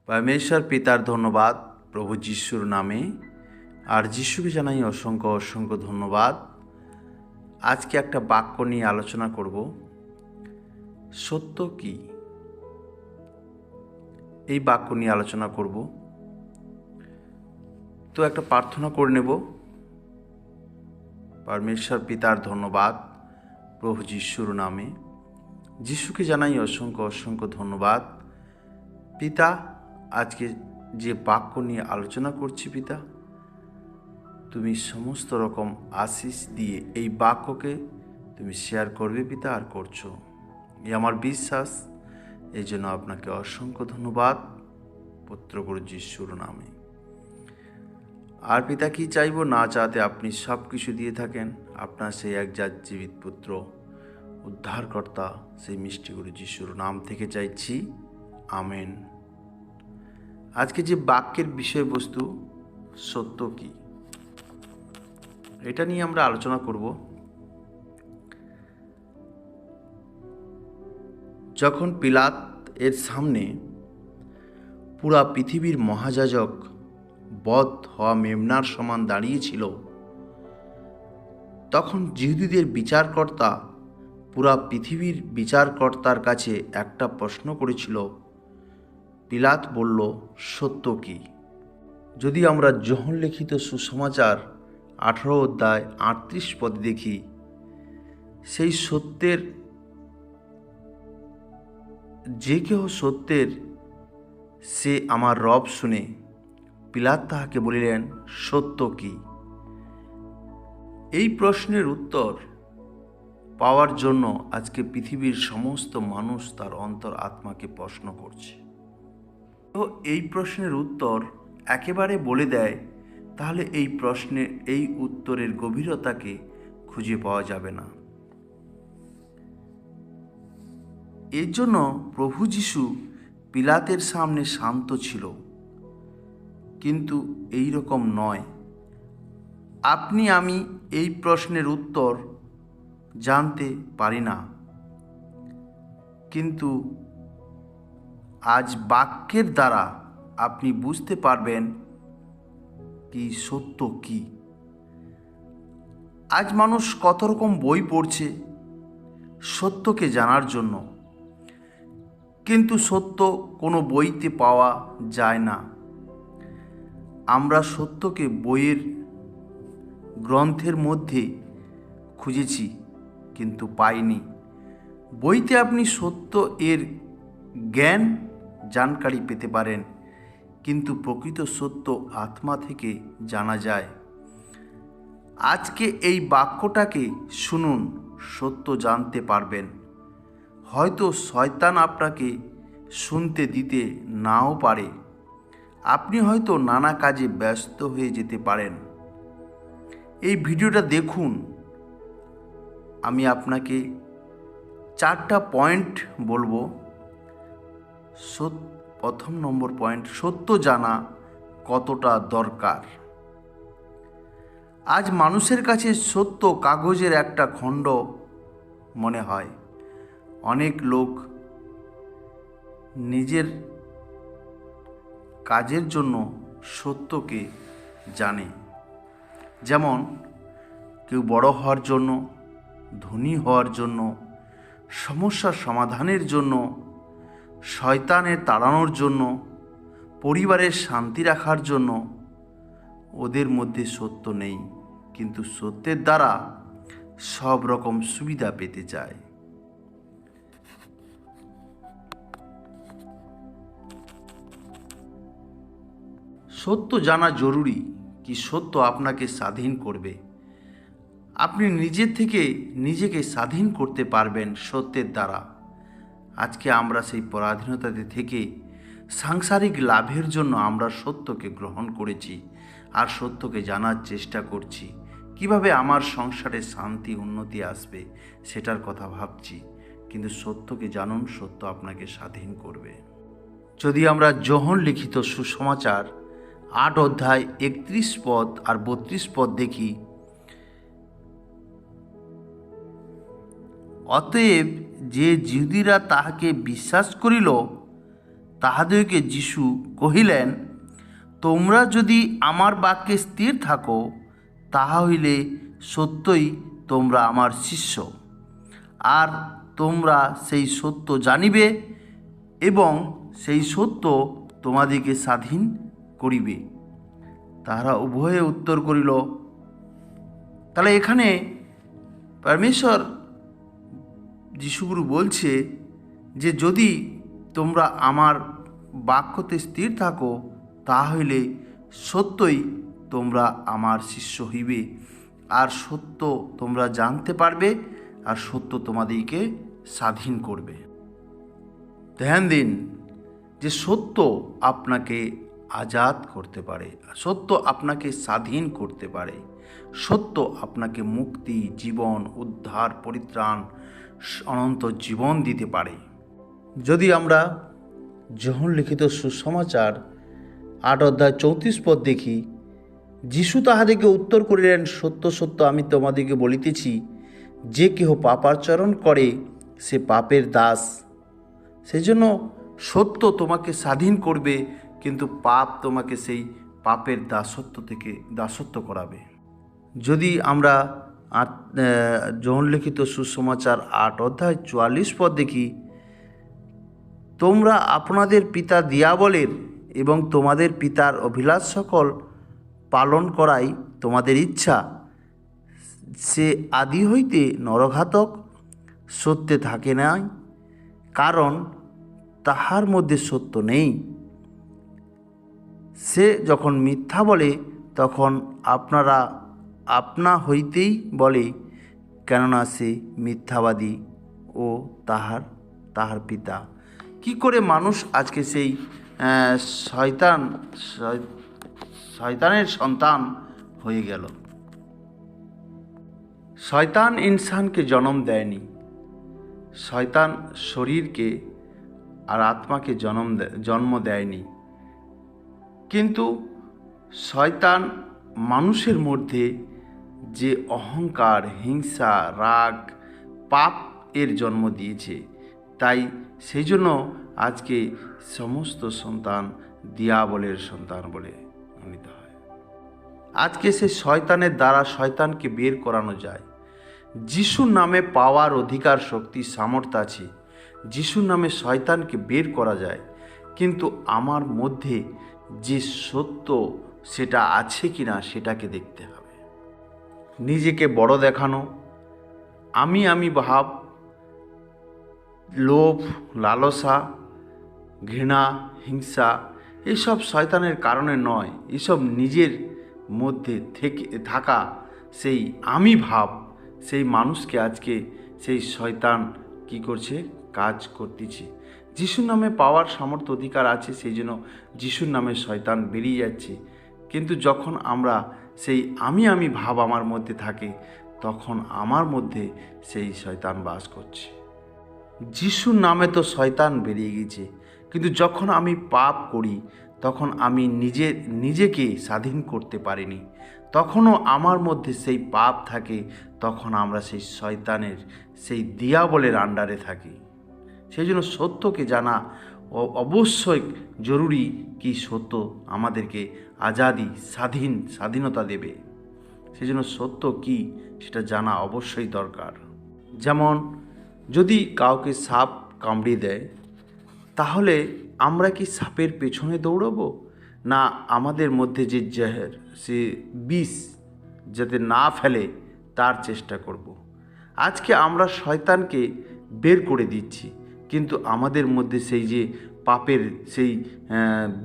परमेश्वर पितार धन्यवाद प्रभु যিশুর নামে আর যিশুকে জানাই অসংখ্য অসংখ্য ধন্যবাদ। আজকে একটা বাক্য নিয়ে আলোচনা করব, সত্য কি। এই বাক্য নিয়ে আলোচনা করব, তো একটা প্রার্থনা করে নেব। परमेश्वर पितार धन्यवाद प्रभु যিশুর নামে, যিশুকে জানাই অসংখ্য অসংখ্য ধন্যবাদ। পিতা, আজকে যে বাক্য নিয়ে আলোচনা করছি পিতা, তুমি সমস্ত রকম আশীষ দিয়ে এই বাক্যকে তুমি শেয়ার করবে পিতা, আর করছো, এই আমার বিশ্বাস। এই জন্য আপনাকে অসংখ্য ধন্যবাদ পুত্রগুরু যিশুর নামে। আর পিতা, কি চাইব না চাতে আপনি সব কিছু দিয়ে থাকেন। আপনার সেই একজাত জীবিত পুত্র উদ্ধারকর্তা সেই মিষ্টি গুরু যিশুর নাম থেকে চাইছি, আমেন। আজকে যে বাক্যের বিষয়বস্তু সত্য কি, এটা নিয়ে আমরা আলোচনা করব। যখন পিলাত এর সামনে পুরা পৃথিবীর মহাযাজক বধ হওয়া মেমনার সমান দাঁড়িয়েছিল, তখন জিহুদীদের বিচারকর্তা পুরা পৃথিবীর বিচারকর্তার কাছে একটা প্রশ্ন করেছিল। পিলাত বলল, সত্য কি? যদি আমরা যোহন লিখিত সুসমাচার 18 অধ্যায় 38 পদে দেখি, সেই সত্যের যে কেহ সত্যের সে আমার রব শুনে। পিলাত তাহাকে বলিলেন, সত্য কি? এই প্রশ্নের উত্তর পাওয়ার জন্য আজকে পৃথিবীর সমস্ত মানুষ তার অন্তর আত্মাকে প্রশ্ন করছে। তো এই প্রশ্নের উত্তর একেবারে বলে দেয়, তাহলে এই প্রশ্নের এই উত্তরের গভীরতাকে খুঁজে পাওয়া যাবে না। এর জন্য প্রভু যিশু পিলাতের সামনে শান্ত ছিল, কিন্তু এই রকম নয়। আপনি আমি এই প্রশ্নের উত্তর জানতে পারি না, কিন্তু আজ বাক্যের দ্বারা আপনি বুঝতে পারবেন কি সত্য কি। আজ মানুষ কত রকম বই পড়ছে সত্যকে জানার জন্য, কিন্তু সত্য কোনো বইতে পাওয়া যায় না। আমরা সত্যকে বইয়ের গ্রন্থের মধ্যে খুঁজেছি, কিন্তু পাইনি। বইতে আপনি সত্য এর জ্ঞান জানকারি পেতে পারেন, কিন্তু প্রকৃত সত্য আত্মা থেকে জানা যায়। আজকে এই বাক্যটাকে শুনুন, সত্য জানতে পারবেন। হয়তো শয়তান আপনাকে শুনতে দিতে নাও পারে, আপনি হয়তো নানা কাজে ব্যস্ত হয়ে যেতে পারেন। এই ভিডিওটা দেখুন, আমি আপনাকে 4টা পয়েন্ট বলবো। প্রথম নম্বর পয়েন্ট, সত্য জানা কতটা দরকার। আজ মানুষের কাছে সত্য কাগজের একটা খণ্ড মনে হয়। অনেক লোক নিজের কাজের জন্য সত্যকে জানে, যেমন কেউ বড় হওয়ার জন্য, ধনী হওয়ার জন্য, সমস্যার সমাধানের জন্য, শয়তানের তাড়ানোর জন্য, পরিবারের শান্তি রাখার জন্য। ওদের মধ্যে সত্য নেই, কিন্তু সত্যের দ্বারা সব রকম সুবিধা পেতে চায়। সত্য জানা জরুরি, কি সত্য আপনাকে স্বাধীন করবে। আপনি নিজের থেকে নিজেকে স্বাধীন করতে পারবেন সত্যের দ্বারা। আজকে আমরা সেই পরাধীনতাতে থেকে সাংসারিক লাভের জন্য আমরা সত্যকে গ্রহণ করেছি, আর সত্যকে জানার চেষ্টা করছি। কিভাবে আমার সংসারে শান্তি উন্নতি আসবে সেটার কথা ভাবছি, কিন্তু সত্যকে জানুন, সত্য আপনাকে স্বাধীন করবে। যদি আমরা যোহন লিখিত সুসমাচার 8 অধ্যায় 31 পদ আর 32 পদ দেখি, অতএব যে জিহুদীরা তাহাকে বিশ্বাস করিল, তাহাদিগকে যীশু কহিলেন, তোমরা যদি আমার বাক্যে স্থির থাকো, তাহা হইলে সত্যই তোমরা আমার শিষ্য, আর তোমরা সেই সত্য জানিবে এবং সেই সত্য তোমাদিগকে স্বাধীন করিবে। তাহারা উভয়ে উত্তর করিল। তাহলে এখানে পরমেশ্বর যিশুগুরু বলছে যে যদি তোমরা আমার বাক্যতে স্থির থাকো, তাহলে সত্যই তোমরা আমার শিষ্য হইবে, আর সত্য তোমরা জানতে পারবে, আর সত্য তোমাদেরকে স্বাধীন করবে। ধ্যান দিন যে সত্য আপনাকে আজাদ করতে পারে, সত্য আপনাকে স্বাধীন করতে পারে, সত্য আপনাকে মুক্তি, জীবন, উদ্ধার, পরিত্রাণ, অনন্ত জীবন দিতে পারে। যদি আমরা যোহন লিখিত সুসমাচার 8 অধ্যায় 34 পদ দেখি, যিশু তাহাদিগকে উত্তর করিলেন, সত্য সত্য আমি তোমাদিগকে বলিতেছি, যে কেহ পাপাচরণ করে সে পাপের দাস। সেজন্য সত্য তোমাকে স্বাধীন করবে, কিন্তু পাপ তোমাকে সেই পাপের দাসত্ব করাবে। যদি আমরা যোহন লিখিত সুসমাচার 8 অধ্যায় 44 পদ দেখি, তোমরা আপনাদের পিতা দিয়াবলের এবং তোমাদের পিতার অভিলাষ সকল পালন করাই তোমাদের ইচ্ছা। সে আদি হইতে নরঘাতক, সত্যে থাকে নাই, কারণ তাহার মধ্যে সত্য নেই। সে যখন মিথ্যা বলে, তখন আপনারা আপনা হইতেই বলে, কেননা সে মিথ্যাবাদী ও তাহার পিতা। কি করে মানুষ আজকে সেই শয়তানের সন্তান হয়ে গেল? শয়তান ইনসানকে জন্ম দেয়নি, শয়তান শরীরকে আর আত্মাকে জন্ম দেয়নি, কিন্তু শয়তান মানুষের মধ্যে যে অহংকার, হিংসা, রাগ, পাপ এর জন্ম দিয়েছে। তাই সেই জন্য আজকে সমস্ত সন্তান দিয়াবলের সন্তান বলে গণিত হয়। আজকে সে শয়তানের দ্বারা শয়তানকে বের করানো যায়। যিশুর নামে পাওয়ার অধিকার, শক্তি, সামর্থ্য আছে। যিশুর নামে শয়তানকে বের করা যায়, কিন্তু আমার মধ্যে যে সত্য সেটা আছে কিনা সেটাকে দেখতে হবে। নিজেকে বড় দেখানো, আমি ভাব, লোভ, লালসা, ঘৃণা, হিংসা, এসব শয়তানের কারণে নয়। এসব নিজের মধ্যে থেকে থাকা সেই আমি ভাব, সেই মানুষকে আজকে সেই শয়তান কি করছে? কাজ করতেছে। যিশুর নামে পাওয়ার সামর্থ্য অধিকার আছে, সেই জন্য যিশুর নামে শয়তান বেরিয়ে যাচ্ছে। কিন্তু যখন আমরা সেই আমি ভাব আমার মধ্যে থাকে, তখন আমার মধ্যে সেই শয়তান বাস করছে। যিশুর নামে তো শয়তান বেরিয়ে গেছে, কিন্তু যখন আমি পাপ করি, তখন আমি নিজেকে স্বাধীন করতে পারিনি, তখনও আমার মধ্যে সেই পাপ থাকে, তখন আমরা সেই শয়তানের, সেই দিয়াবলের আন্ডারে থাকি। সেই জন্য সত্যকে জানা অবশ্যই জরুরি। কি সত্য আমাদেরকে আজাদি, স্বাধীনতা দেবে। সেই জন্য সত্য কি সেটা জানা অবশ্যই দরকার। যেমন যদি কাউকে সাপ কামড়ে দেয়, তাহলে আমরা কি সাপের পেছনে দৌড়াবো, না আমাদের মধ্যে যে জহর, সে বিষ যাতে না ফেলে তার চেষ্টা করব। আজকে আমরা শয়তানকে বের করে দিচ্ছি, কিন্তু আমাদের মধ্যে সেই যে পাপের সেই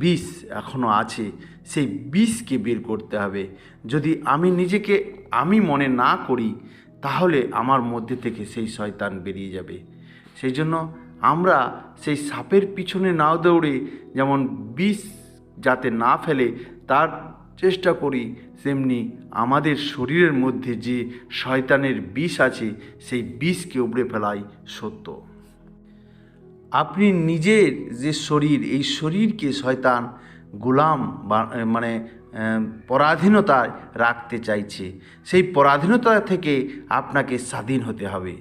বিষ এখনও আছে, সেই বিষকে বের করতে হবে। যদি আমি নিজেকে আমি মনে না করি, তাহলে আমার মধ্যে থেকে সেই শয়তান বেরিয়ে যাবে। সেই জন্য আমরা সেই সাপের পিছনে না দৌড়ে, যেমন বিষ যাতে না ফেলে তার চেষ্টা করি, তেমনি আমাদের শরীরের মধ্যে যে শয়তানের বিষ আছে, সেই বিষকে উপড়ে ফেলাই সত্য। আপনি নিজের যে শরীর, এই শরীরকে শয়তান গোলাম মানে পরাধীনতায় রাখতে চাইছে। সেই পরাধীনতা থেকে আপনাকে স্বাধীন হতে হবে।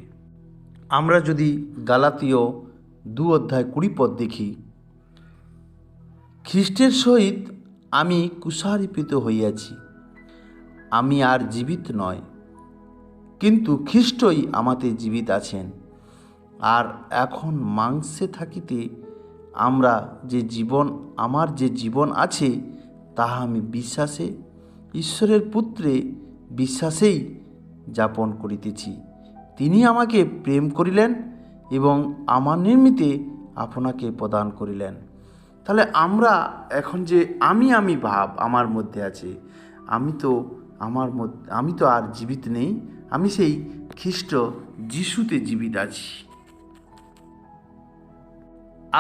আমরা যদি গালাতীয় 2 অধ্যায় 20 পদ দেখি, খ্রিস্টের সহিত আমি কুশারিপিত হইয়াছি, আমি আর জীবিত নয়, কিন্তু খ্রিস্টই আমাতে জীবিত আছেন। আর এখন মাংসে থাকিতে আমার যে জীবন আছে, তাহা আমি বিশ্বাসে ঈশ্বরের পুত্রে বিশ্বাসেই যাপন করিতেছি। তিনি আমাকে প্রেম করিলেন এবং আমার নিমিত্তে আপনাকে প্রদান করিলেন। তাহলে আমরা এখন যে আমি ভাব আমার মধ্যে আছে, আমি তো আর জীবিত নেই, আমি সেই খ্রিস্ট যিশুতে জীবিত আছি।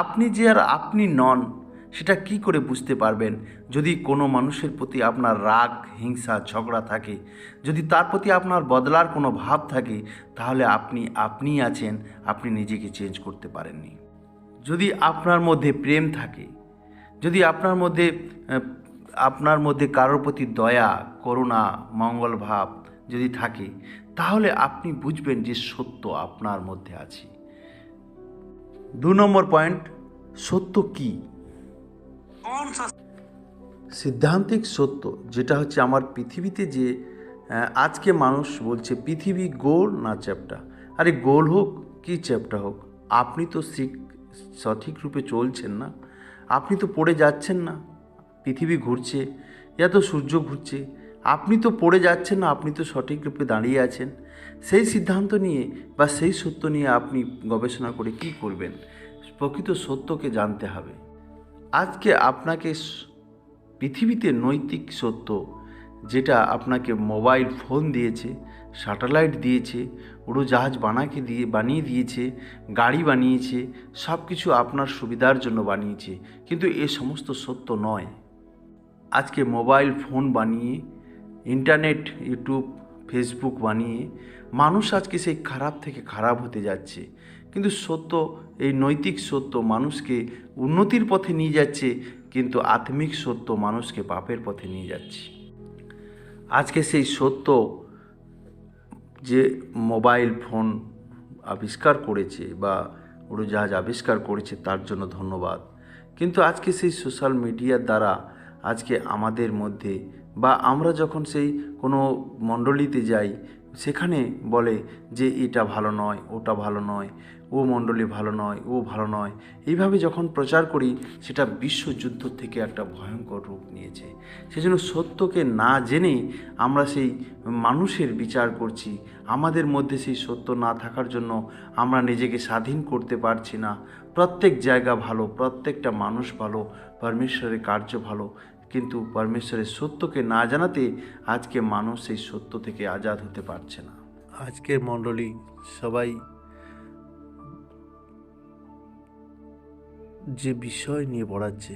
আপনি যে আর আপনি নন, সেটা কি করে বুঝতে পারবেন? যদি কোনো মানুষের প্রতি আপনার রাগ, হিংসা, ঝগড়া থাকে, যদি তার প্রতি আপনার বদলার কোনো ভাব থাকে, তাহলে আপনিই আছেন, আপনি নিজেকে চেঞ্জ করতে পারেননি। যদি আপনার মধ্যে প্রেম থাকে, যদি আপনার মধ্যে কারোর প্রতি দয়া, করুণা, মঙ্গল ভাব যদি থাকে, তাহলে আপনি বুঝবেন যে সত্য আপনার মধ্যে আছে। 2 নম্বর পয়েন্ট, সত্য কি? সিদ্ধান্তিক সত্য, যেটা হচ্ছে আমার পৃথিবীতে যে আজকে মানুষ বলছে পৃথিবী গোল না চ্যাপ্টা। আরে গোল হোক কি চ্যাপ্টা হোক, আপনি তো সঠিক রূপে চলছেন না, আপনি তো পড়ে যাচ্ছেন না। পৃথিবী ঘুরছে, ইয়া তো সূর্য ঘুরছে, আপনি তো পড়ে যাচ্ছেন না, আপনি তো সঠিক রূপে দাঁড়িয়ে আছেন। সেই সিদ্ধান্ত নিয়ে বা সেই সত্য নিয়ে আপনি গবেষণা করে কি করবেন? প্রকৃত সত্যকে জানতে হবে। আজকে আপনাকে পৃথিবীতে নৈতিক সত্য, যেটা আপনাকে মোবাইল ফোন দিয়েছে, স্যাটেলাইট দিয়েছে, উড়োজাহাজ বানিয়ে দিয়েছে, গাড়ি বানিয়েছে, সব কিছু আপনার সুবিধার জন্য বানিয়েছে, কিন্তু এ সমস্ত সত্য নয়। আজকে মোবাইল ফোন বানিয়ে, ইন্টারনেট, ইউটিউব, ফেসবুক বানিয়ে মানুষ আজকে সেই খারাপ থেকে খারাপ হতে যাচ্ছে। কিন্তু সত্য, এই নৈতিক সত্য মানুষকে উন্নতির পথে নিয়ে যাচ্ছে, কিন্তু আত্মিক সত্য মানুষকে পাপের পথে নিয়ে যাচ্ছে। আজকে সেই সত্য যে মোবাইল ফোন আবিষ্কার করেছে বা উড়োজাহাজ আবিষ্কার করেছে, তার জন্য ধন্যবাদ। কিন্তু আজকে সেই সোশ্যাল মিডিয়ার দ্বারা আজকে আমাদের মধ্যে, বা আমরা যখন সেই কোনো মণ্ডলীতে যাই, সেখানে বলে যে এটা ভালো নয়, ওটা ভালো নয়, ও মণ্ডলী ভালো নয়, ও ভালো নয়। এইভাবে যখন প্রচার করি, সেটা বিশ্বযুদ্ধ থেকে একটা ভয়ঙ্কর রূপ নিয়েছে। সেজন্য সত্যকে না জেনে আমরা সেই মানুষের বিচার করছি। আমাদের মধ্যে সেই সত্য না থাকার জন্য আমরা নিজেকে স্বাধীন করতে পারছি না। প্রত্যেক জায়গা ভালো, প্রত্যেকটা মানুষ ভালো, পরমেশ্বরের কার্য ভালো, কিন্তু পরমেশ্বরের সত্যকে না জানাতে আজকে মানুষ সেই সত্য থেকে আজাদ হতে পারছে না। আজকের মণ্ডলী সবাই যে বিষয় নিয়ে পড়াচ্ছে,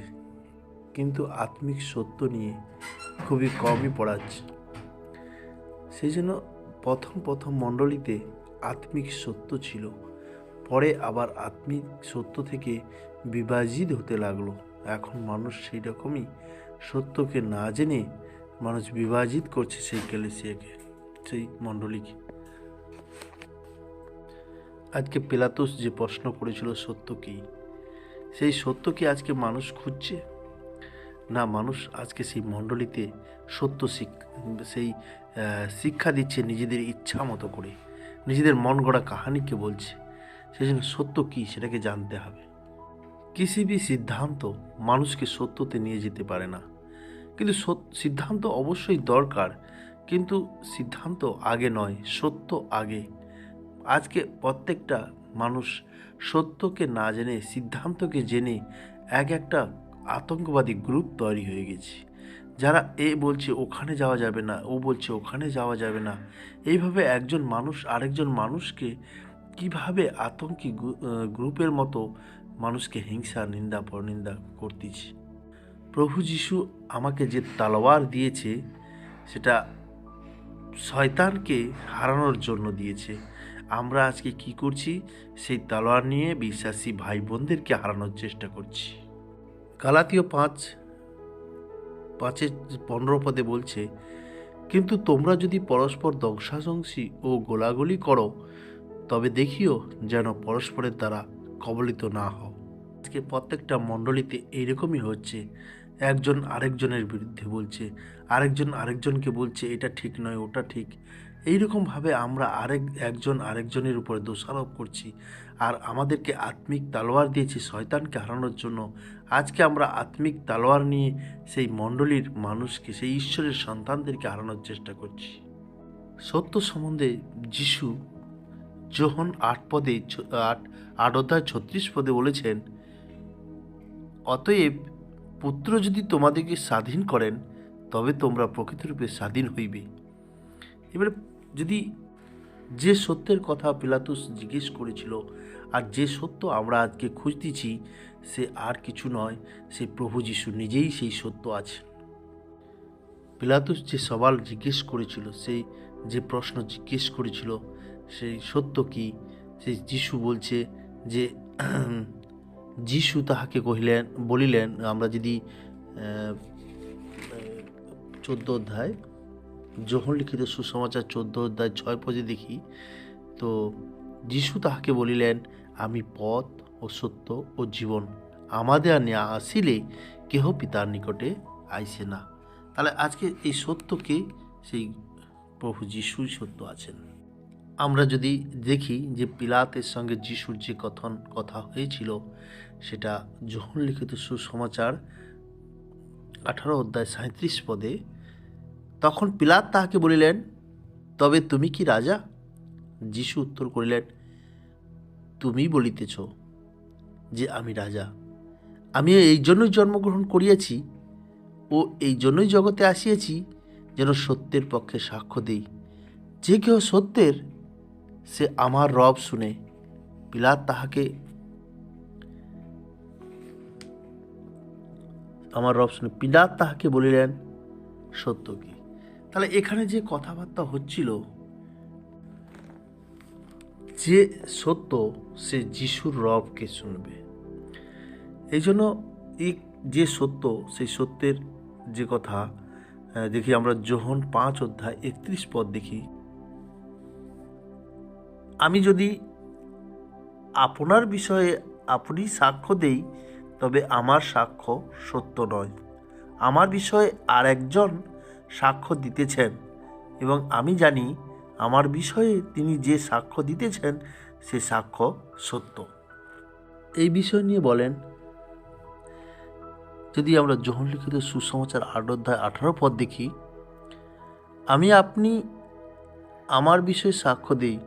কিন্তু আত্মিক সত্য নিয়ে খুবই কমই পড়াচ্ছে। সেই জন্য প্রথম মণ্ডলীতে আত্মিক সত্য ছিল, পরে আবার আত্মিক সত্য থেকে বিভাজিত হতে লাগলো। এখন মানুষ সেই রকমই সত্যকে না জেনে মানুষ বিভাজিত করছে সেই ক্যালেসিয়াকে, সেই মণ্ডলীকে। আজকে পিলাতুস যে প্রশ্ন করেছিল সত্য কি, সেই সত্য কি আজকে মানুষ খুঁজছে? না, মানুষ আজকে সেই মণ্ডলীতে সত্য শিক্ষা দিচ্ছে নিজেদের ইচ্ছা মতো করে, নিজেদের মন গড়া কাহানিকে বলছে। সেই জন্য সত্য কি সেটাকে জানতে হবে। কিসি বি সিদ্ধান্ত মানুষকে সত্যতে নিয়ে যেতে পারে না, কিন্তু সিদ্ধান্ত অবশ্যই দরকার, কিন্তু সিদ্ধান্ত আগে নয়, সত্য আগে। আজকে প্রত্যেকটা মানুষ সত্যকে না জেনে সিদ্ধান্তকে জেনে একটা আতঙ্কবাদী গ্রুপ তৈরি হয়ে গেছে, যারা বলছে ওখানে যাওয়া যাবে না, ও বলছে ওখানে যাওয়া যাবে না। এইভাবে একজন মানুষ আরেকজন মানুষকে কিভাবে আতঙ্কী গ্রুপের মতো মানুষকে হিংসা, নিন্দা, পরনিন্দা করতেছে। প্রভু যিশু আমাকে যে তলোয়ার দিয়েছে, সেটা শয়তানকে হারানোর জন্য দিয়েছে। আমরা আজকে কি করছি? সেই তলোয়ার নিয়ে বিশ্বাসী ভাই বোনদেরকে হারানোর চেষ্টা করছি। গালাতীয় 5:15 বলছে, কিন্তু তোমরা যদি পরস্পর দংশাদংশী ও গোলাগুলি করো, তবে দেখিও যেন পরস্পরের দ্বারা কবলিত না হও। আজকে প্রত্যেকটা মণ্ডলীতে এইরকমই হচ্ছে, একজন আরেকজনের বিরুদ্ধে বলছে, আরেকজন আরেকজনকে বলছে এটা ঠিক নয়, ওটা ঠিক। এইরকমভাবে আমরা একজন আরেকজনের উপরে দোষারোপ করছি, আর আমাদেরকে আত্মিক তালোয়ার দিয়েছে শয়তানকে হারানোর জন্য। আজকে আমরা আত্মিক তালোয়ার নিয়ে সেই মণ্ডলীর মানুষকে, সেই ঈশ্বরের সন্তানদেরকে হারানোর চেষ্টা করছি। সত্য সম্বন্ধে যিশু যোহন 8:36 বলেছেন, অতএব পুত্র যদি তোমাদেরকে স্বাধীন করেন, তবে তোমরা প্রকৃতরূপে স্বাধীন হইবে। এবারে যদি যে সত্যের কথা পিলাতুস জিজ্ঞেস করেছিল, আর যে সত্য আমরা আজকে খুঁজতেছি, সে আর কিছু নয়, সে প্রভু যিশু নিজেই সেই সত্য আছে। পিলাতুস যে সওয়াল জিজ্ঞেস করেছিল, সেই যে প্রশ্ন জিজ্ঞেস করেছিল, সেই সত্য কি, সেই যিশু বলছে যে যিশু তাহাকে বলিলেন, আমরা যদি 14 অধ্যায়, যোহন লিখিত সুসমাচার 14 অধ্যায় 6 পদে দেখি, তো যিশু তাহাকে বলিলেন, আমি পথ ও সত্য ও জীবন, আমাদের না আসিলে কেহ পিতার নিকটে আইসে না। তাহলে আজকে এই সত্যকে সেই প্রভু যিশুই সত্য আছেন। আমরা যদি দেখি যে পিলাতের সঙ্গে যিশুর যে কথা হয়েছিল, সেটা যোহন লিখিত সুসমাচার 18 অধ্যায় 37 পদে, তখন পিলাত তাহাকে বলিলেন, তবে তুমি কি রাজা? যিশু উত্তর করিলেন, তুমি বলিতেছ যে আমি রাজা। আমি এই জন্যই জন্মগ্রহণ করিয়াছি ও এই জন্যই জগতে আসিয়াছি, যেন সত্যের পক্ষে সাক্ষ্য দেই। যে কেহ সত্যের, সে আমার রব শুনে। পিলাত তাহাকে বলিলেন, সত্য কি? তাহলে এখানে যে কথাবার্তা হচ্ছিল, যে সত্য সে যিশুর রবকে শুনবে। এই জন্য এই যে সত্য, সেই সত্যের যে কথা দেখি আমরা যোহন 5 অধ্যায় 31 পদ দেখি, আমি যদি আপনার বিষয়ে আপনি সাক্ষ্য দেই, তবে আমার সাক্ষ্য সত্য নয়। আমার বিষয়ে আর একজন সাক্ষ্য দিতেছেন, এবং আমি জানি আমার বিষয়ে তিনি যে সাক্ষ্য দিতেছেন, সে সাক্ষ্য সত্য। এই বিষয় নিয়ে বলেন, যদি আমরা যোহন লিখিত সুসমাচার 8 অধ্যায় 18 পদ দেখি, আপনি আমার বিষয়ে সাক্ষ্য দেই,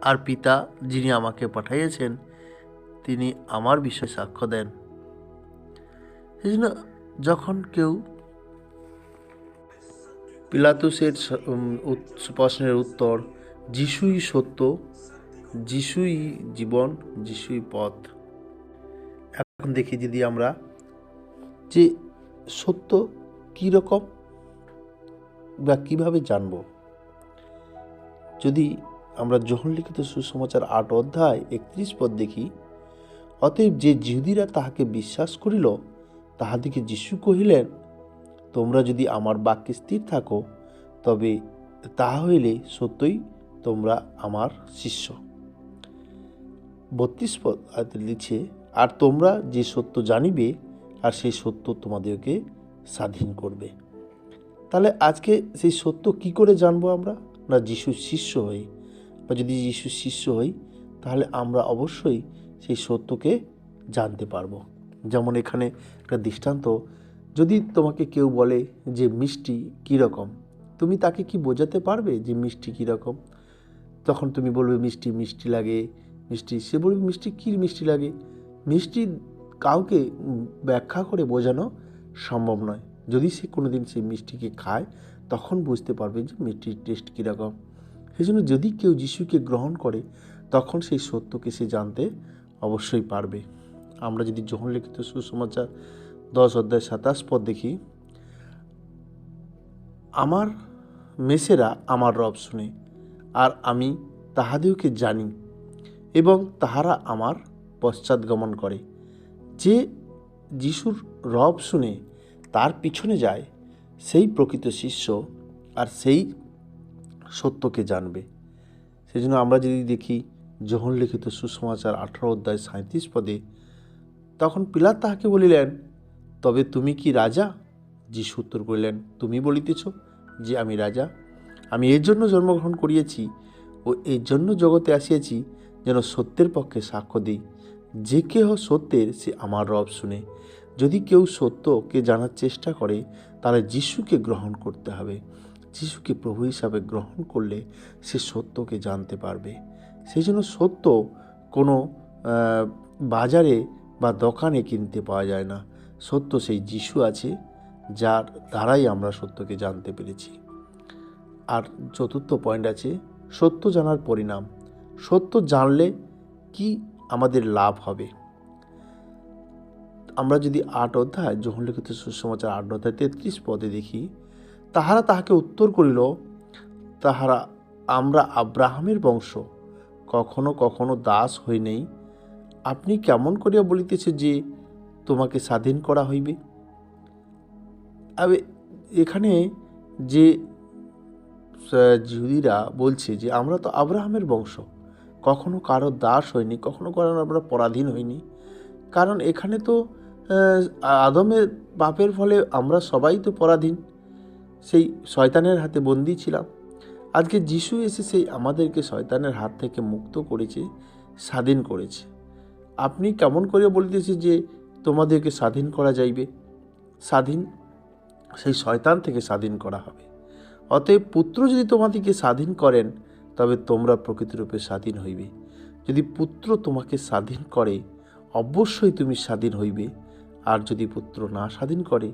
আর পিতা যিনি আমাকে পাঠাইয়াছেন, তিনি আমার বিষয়ে সাক্ষ্য দেন। সেই জন্য যখন কেউ পিলাতুসের প্রশ্নের উত্তর, যিশুই সত্য, যিশুই জীবন, যিশুই পথ। এখন দেখি যদি আমরা যে সত্য কী রকম বা কীভাবে জানব। যদি আমরা যোহন লিখিত সুসমাচার 8 অধ্যায় 31 পদ দেখি, অতএব যে যিহুদীরা তাহাকে বিশ্বাস করিল, তাহাদিকে যিশু কহিলেন, তোমরা যদি আমার বাক্যে স্থির থাকো, তবে তাহা হইলে সত্যই তোমরা আমার শিষ্য। 32 পদ লিখছে, আর তোমরা যে সত্য জানিবে, আর সেই সত্য তোমাদেরকে স্বাধীন করবে। তাহলে আজকে সেই সত্য কি করে জানবো আমরা? না যিশুর শিষ্য হই, বা যদি যিশুর শিষ্য হই, তাহলে আমরা অবশ্যই সেই সত্যকে জানতে পারবো। যেমন এখানে একটা দৃষ্টান্ত, যদি তোমাকে কেউ বলে যে মিষ্টি কীরকম, তুমি তাকে কি বোঝাতে পারবে যে মিষ্টি কীরকম? তখন তুমি বলবে মিষ্টি মিষ্টি লাগে, মিষ্টি। সে বলবে মিষ্টি কী মিষ্টি লাগে? মিষ্টি কাউকে ব্যাখ্যা করে বোঝানো সম্ভব নয়। যদি সে কোনোদিন সেই মিষ্টিকে খায়, তখন বুঝতে পারবে যে মিষ্টির টেস্ট কীরকম। সেই জন্য যদি কেউ যিশুকে গ্রহণ করে, তখন সেই সত্যকে সে জানতে অবশ্যই পারবে। আমরা যদি যোহন লিখিত সুসমাচার 10 অধ্যায় 27 পদ দেখি, আমার মেসেরা আমার রব শুনে, আর আমি তাহাদেরকে জানি, এবং তাহারা আমার পশ্চাৎগমন করে। যে যিশুর রব শুনে তার পিছনে যায়, সেই প্রকৃত শিষ্য, আর সেই সত্যকে জানবে। সেজন্য আমরা যদি দেখি যোহন লিখিত সুসমাচার 18 অধ্যায় 37 পদে, তখন পিলাত তাহাকে বলিলেন, তবে তুমি কি রাজা? যিশু উত্তর করিলেন, তুমি বলিতেছ যে আমি রাজা। আমি এর জন্য জন্মগ্রহণ করিয়াছি ও এর জন্য জগতে আসিয়াছি, যেন সত্যের পক্ষে সাক্ষ্য দিই। যে কেহ সত্যের, সে আমার রব শুনে। যদি কেউ সত্যকে জানার চেষ্টা করে, তাহলে যিশুকে গ্রহণ করতে হবে। যিশুকে প্রভু হিসাবে গ্রহণ করলে সে সত্যকে জানতে পারবে। সেই জন্য সত্য কোনো বাজারে বা দোকানে কিনতে পাওয়া যায় না। সত্য সেই যিশু আছে, যার দ্বারাই আমরা সত্যকে জানতে পেরেছি। আর চতুর্থ পয়েন্ট আছে সত্য জানার পরিণাম। সত্য জানলে কি আমাদের লাভ হবে? আমরা যদি 8 অধ্যায় যোহন লিখিত সুসমাচার 8 অধ্যায় 33 পদে দেখি, তাহারা তাহাকে উত্তর করিল, তাহারা আমরা আব্রাহামের বংশ, কখনো কখনো দাস হই নাই। আপনি কেমন করিয়া বলিতেছে যে তোমাকে স্বাধীন করা হইবে? এখানে যে জিহুদিরা বলছে যে আমরা তো আব্রাহামের বংশ, কখনো কারো দাস হয়নি, কখনো কারো আমরা পরাধীন হইনি। কারণ এখানে তো আদমের পাপের ফলে আমরা সবাই তো পরাধীন, সেই শয়তানের হাতে বন্দী ছিলাম। আজকে যিশু এসে সেই আমাদেরকে শয়তানের হাত থেকে মুক্ত করেছে, স্বাধীন করেছে। আপনি কেমন করে বলতেছে যে তোমাদেরকে স্বাধীন করা যাইবে? স্বাধীন সেই শয়তান থেকে স্বাধীন করা হবে। অতএব পুত্র যদি তোমাদেরকে স্বাধীন করেন, তবে তোমরা প্রকৃতিরূপে স্বাধীন হইবে। যদি পুত্র তোমাকে স্বাধীন করে, অবশ্যই তুমি স্বাধীন হইবে। আর যদি পুত্র না স্বাধীন করে,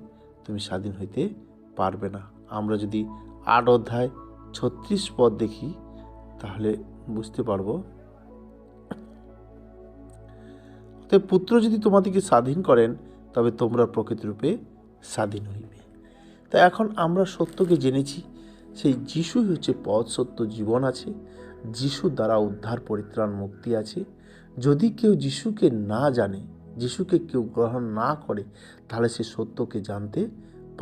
তুমি স্বাধীন হইতে পারবে না। আমরা যদি 8 অধ্যায় 36 পদ দেখি, তাহলে বুঝতে পারবো। অতএব পুত্র যদি তোমাদেরকে স্বাধীন করেন, তবে তোমরা প্রকৃতিরূপে স্বাধীন হইবে। তা এখন আমরা সত্যকে জেনেছি, সেই যিশুই হচ্ছে পথ, সত্য, জীবন আছে। যিশু দ্বারা উদ্ধার, পরিত্রাণ, মুক্তি আছে। যদি কেউ যিশুকে না জানে, যিশুকে কেউ গ্রহণ না করে, তাহলে সে সত্যকে জানতে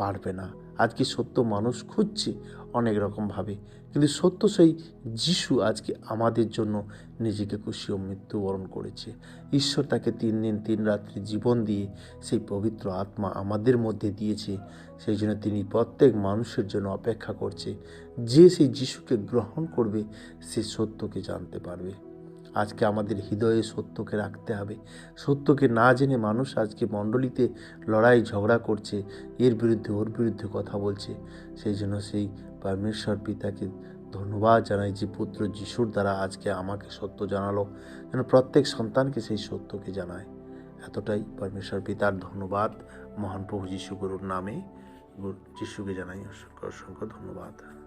পারবে না। আজকে সত্য মানুষ খুঁজছে অনেক রকমভাবে, কিন্তু সত্য সেই যিশু আজকে আমাদের জন্য নিজেকে খুশি ও মৃত্যুবরণ করেছে। ঈশ্বর তাকে 3 দিন 3 রাত্রি জীবন দিয়ে সেই পবিত্র আত্মা আমাদের মধ্যে দিয়েছে। সেই জন্য তিনি প্রত্যেক মানুষের জন্য অপেক্ষা করছে। যে সেই যিশুকে গ্রহণ করবে, সে সত্যকে জানতে পারবে। আজকে আমাদের হৃদয়ে সত্যকে রাখতে হবে। সত্যকে না জেনে মানুষ আজকে মণ্ডলীতে লড়াই ঝগড়া করছে, এর বিরুদ্ধে ওর বিরুদ্ধে কথা বলছে। সেই জন্য সেই পরমেশ্বর পিতাকে ধন্যবাদ জানাই যে পুত্র যিশুর দ্বারা আজকে আমাকে সত্য জানালো, যেন প্রত্যেক সন্তানকে সেই সত্যকে জানায়। এতটাই পরমেশ্বর পিতার ধন্যবাদ। মহান প্রভু যিশু গুরুর নামে যিশুকে জানাই অসংখ্য অসংখ্য ধন্যবাদ।